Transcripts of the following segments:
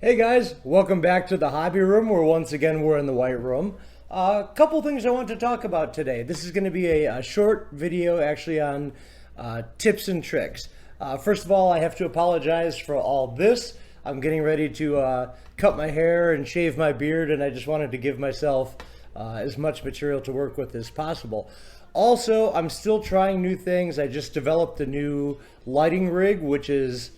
Hey guys, welcome back to the hobby room where once again we're in the white room. A couple things I want to talk about today. This is going to be a short video actually on tips and tricks. First of all, I have to apologize for all this. I'm getting ready to cut my hair and shave my beard, and I just wanted to give myself as much material to work with as possible. Also, I'm still trying new things. I just developed a new lighting rig, which is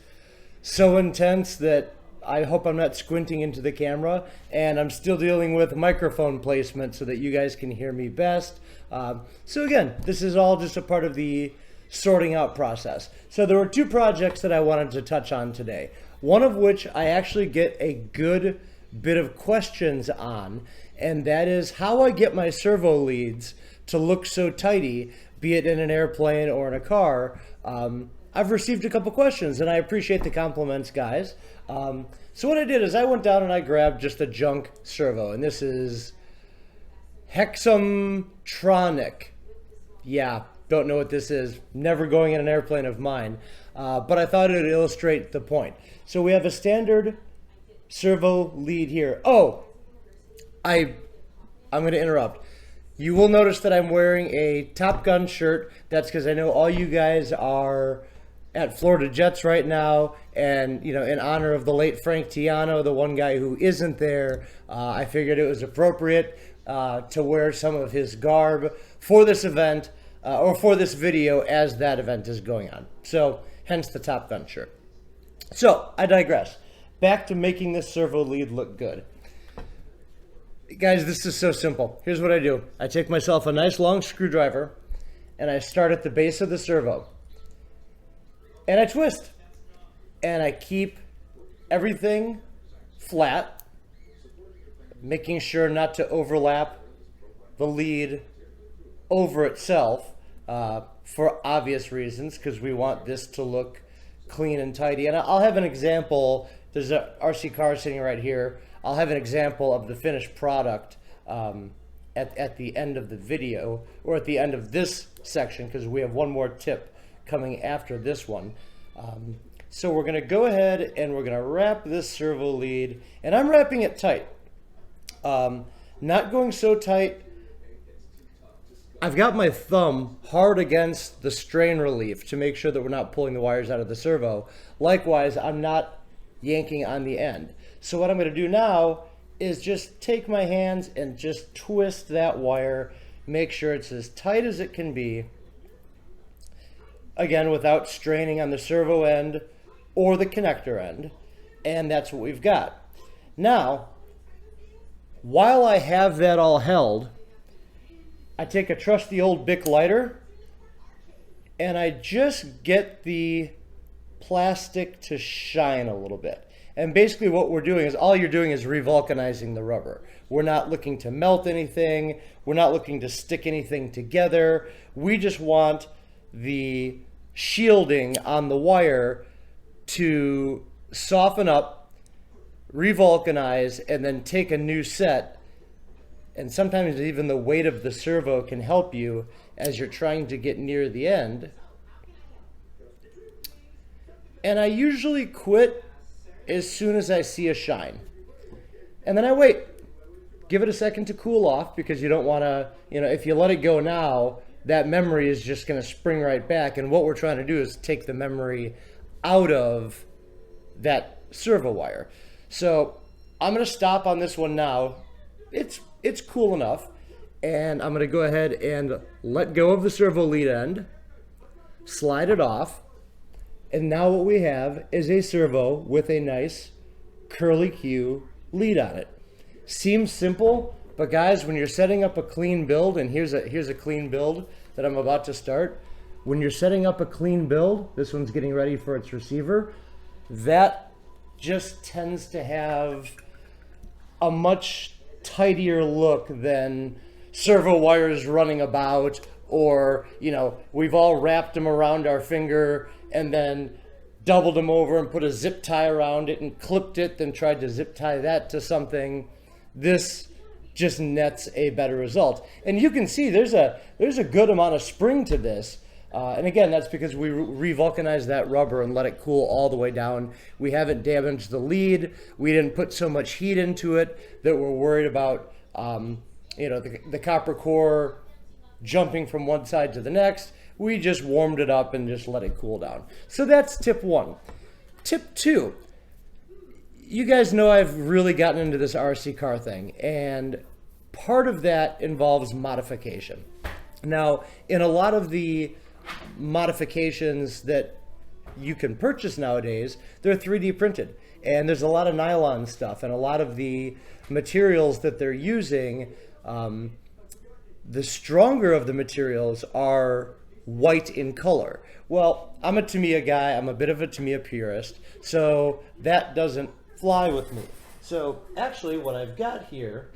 so intense that I hope I'm not squinting into the camera, and I'm still dealing with microphone placement so that you guys can hear me best. So again, this is all just a part of the sorting out process. So there were two projects that I wanted to touch on today, one of which I actually get a good bit of questions on, and that is how I get my servo leads to look so tidy, be it in an airplane or in a car. I've received a couple questions, and I appreciate the compliments, guys. So what I did is I went down and I grabbed just a junk servo, and this is Hexamtronic. Yeah, don't know what this is. Never going in an airplane of mine, but I thought it would illustrate the point. So we have a standard servo lead here. Oh, I'm going to interrupt. You will notice that I'm wearing a Top Gun shirt. That's because I know all you guys are at Florida Jets right now, and you know, in honor of the late Frank Tiano, the one guy who isn't there, I figured it was appropriate to wear some of his garb for this event or for this video as that event is going on. So hence the Top Gun shirt. So I digress. Back to making this servo lead look good. Guys, this is so simple. Here's what I do. I take myself a nice long screwdriver and I start at the base of the servo. And I twist, and I keep everything flat, making sure not to overlap the lead over itself for obvious reasons, because we want this to look clean and tidy. And I'll have an example. There's a RC car sitting right here. I'll have an example of the finished product at the end of the video, or at the end of this section, because we have one more tip coming after this one. So we're going to go ahead and we're going to wrap this servo lead, and I'm wrapping it tight, not going so tight. I've got my thumb hard against the strain relief to make sure that we're not pulling the wires out of the servo. Likewise, I'm not yanking on the end. So what I'm going to do now is just take my hands and just twist that wire, make sure it's as tight as it can be. Again, without straining on the servo end or the connector end. And that's what we've got. Now, while I have that all held, I take a trusty old Bic lighter and I just get the plastic to shine a little bit. And basically what we're doing is, all you're doing is revulcanizing the rubber. We're not looking to melt anything. We're not looking to stick anything together. We just want the shielding on the wire to soften up, revulcanize, and then take a new set. And sometimes even the weight of the servo can help you as you're trying to get near the end. And I usually quit as soon as I see a shine. And then I wait. Give it a second to cool off, because you don't want to, if you let it go now, that memory is just going to spring right back. And what we're trying to do is take the memory out of that servo wire. So I'm going to stop on this one now. It's cool enough. And I'm going to go ahead and let go of the servo lead end, slide it off. And now what we have is a servo with a nice curly Q lead on it. Seems simple, but guys, when you're setting up a clean build, and here's a clean build that I'm about to start. When you're setting up a clean build, this one's getting ready for its receiver, that just tends to have a much tidier look than servo wires running about, or we've all wrapped them around our finger and then doubled them over and put a zip tie around it and clipped it, then tried to zip tie that to something. This just nets a better result. And you can see there's a good amount of spring to this. And again, that's because we re-vulcanized that rubber and let it cool all the way down. We haven't damaged the lead. We didn't put so much heat into it that we're worried about the copper core jumping from one side to the next. We just warmed it up and just let it cool down. So that's tip one. Tip two, you guys know I've really gotten into this RC car thing, and part of that involves modification. Now, in a lot of the modifications that you can purchase nowadays, they're 3D printed, and there's a lot of nylon stuff, and a lot of the materials that they're using, the stronger of the materials are white in color. Well, I'm a Tamiya guy. I'm a bit of a Tamiya purist, so that doesn't fly with me. So actually what I've got here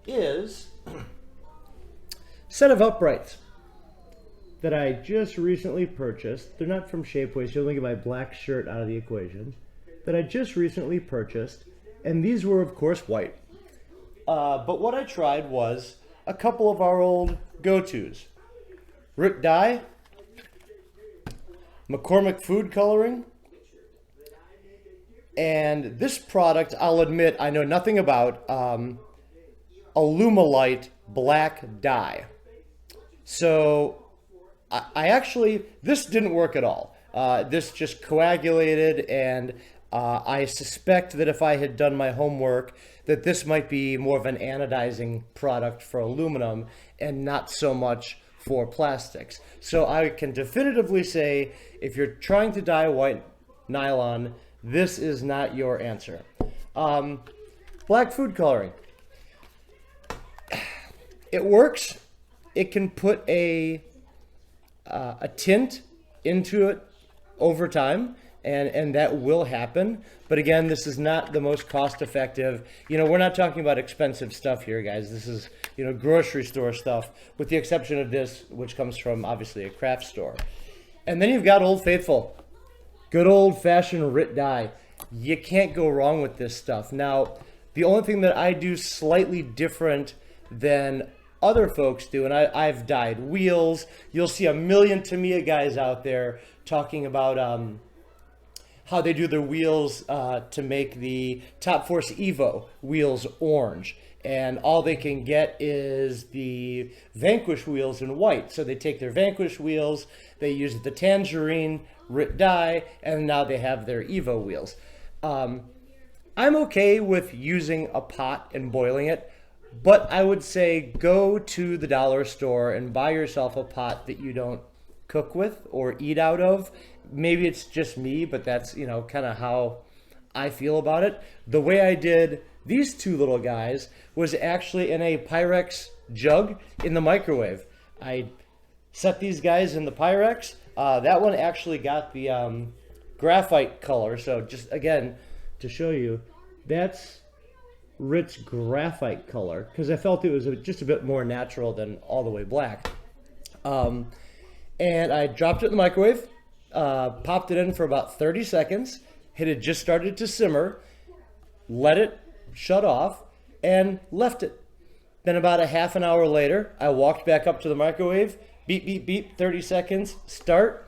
is a set of uprights that I just recently purchased. They're not from Shapeways, so you'll get my black shirt out of the equation, that I just recently purchased, and these were of course white. But what I tried was a couple of our old go-tos. ritdye, McCormick food coloring, and this product, I'll admit, I know nothing about, Alumalite black dye. So I actually, this didn't work at all. This just coagulated, and I suspect that if I had done my homework, that this might be more of an anodizing product for aluminum and not so much for plastics. So I can definitively say, if you're trying to dye white nylon, this is not your answer. Black food coloring. It works. It can put a tint into it over time, and that will happen. But again, this is not the most cost effective. We're not talking about expensive stuff here, guys. This is, grocery store stuff, with the exception of this, which comes from obviously a craft store. And then you've got Old Faithful. Good old fashioned ritdye. You can't go wrong with this stuff. Now, the only thing that I do slightly different than other folks do, and I've dyed wheels. You'll see a million Tamiya guys out there talking about how they do their wheels to make the Top Force Evo wheels orange. And all they can get is the Vanquish wheels in white. So they take their Vanquish wheels, they use the Tangerine ritdye, and now they have their Evo wheels. I'm okay with using a pot and boiling it, but I would say go to the dollar store and buy yourself a pot that you don't cook with or eat out of. Maybe it's just me, but that's, kind of how I feel about it. The way I did these two little guys was actually in a Pyrex jug in the microwave. I set these guys in the Pyrex. That one actually got the graphite color. So just again, to show you, that's Rit's graphite color, because I felt it was just a bit more natural than all the way black. And I dropped it in the microwave, popped it in for about 30 seconds. It had just started to simmer, let it shut off, and left it. Then about a half an hour later, I walked back up to the microwave, beep, beep, beep, 30 seconds, start,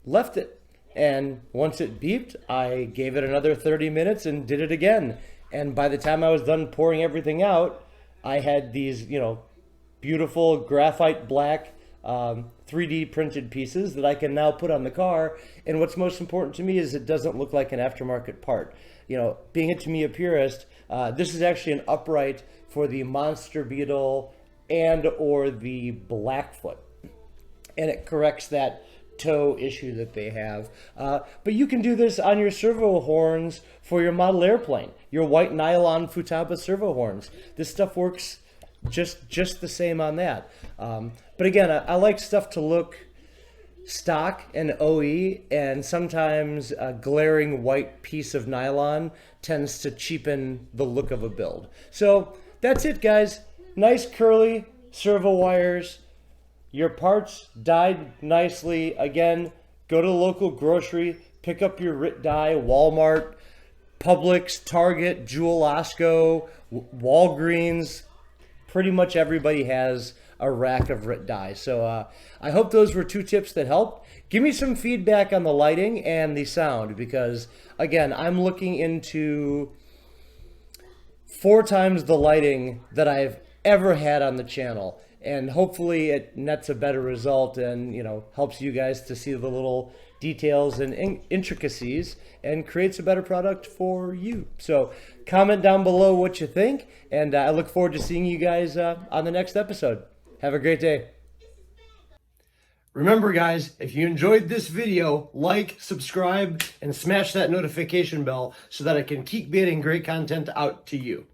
left it. And once it beeped, I gave it another 30 minutes and did it again. And by the time I was done pouring everything out, I had these, beautiful graphite black 3D printed pieces that I can now put on the car. And what's most important to me is it doesn't look like an aftermarket part. Being a Tamiya purist, this is actually an upright for the Monster Beetle and or the Blackfoot. And it corrects that toe issue that they have. But you can do this on your servo horns for your model airplane, your white nylon Futaba servo horns. This stuff works just the same on that. But again, I like stuff to look stock and OE, and sometimes a glaring white piece of nylon tends to cheapen the look of a build. So that's it, guys. Nice curly servo wires. Your parts dyed nicely. Again, go to the local grocery, pick up your ritdye, Walmart, Publix, Target, Jewel Osco, Walgreens. Pretty much everybody has a rack of ritdye. So I hope those were 2 tips that helped. Give me some feedback on the lighting and the sound, because again, I'm looking into 4 times the lighting that I've ever had on the channel, and hopefully it nets a better result and, you know, helps you guys to see the little details and intricacies and creates a better product for you. So comment down below what you think, and I look forward to seeing you guys on the next episode. Have a great day. Remember guys, if you enjoyed this video, like, subscribe, and smash that notification bell so that I can keep getting great content out to you.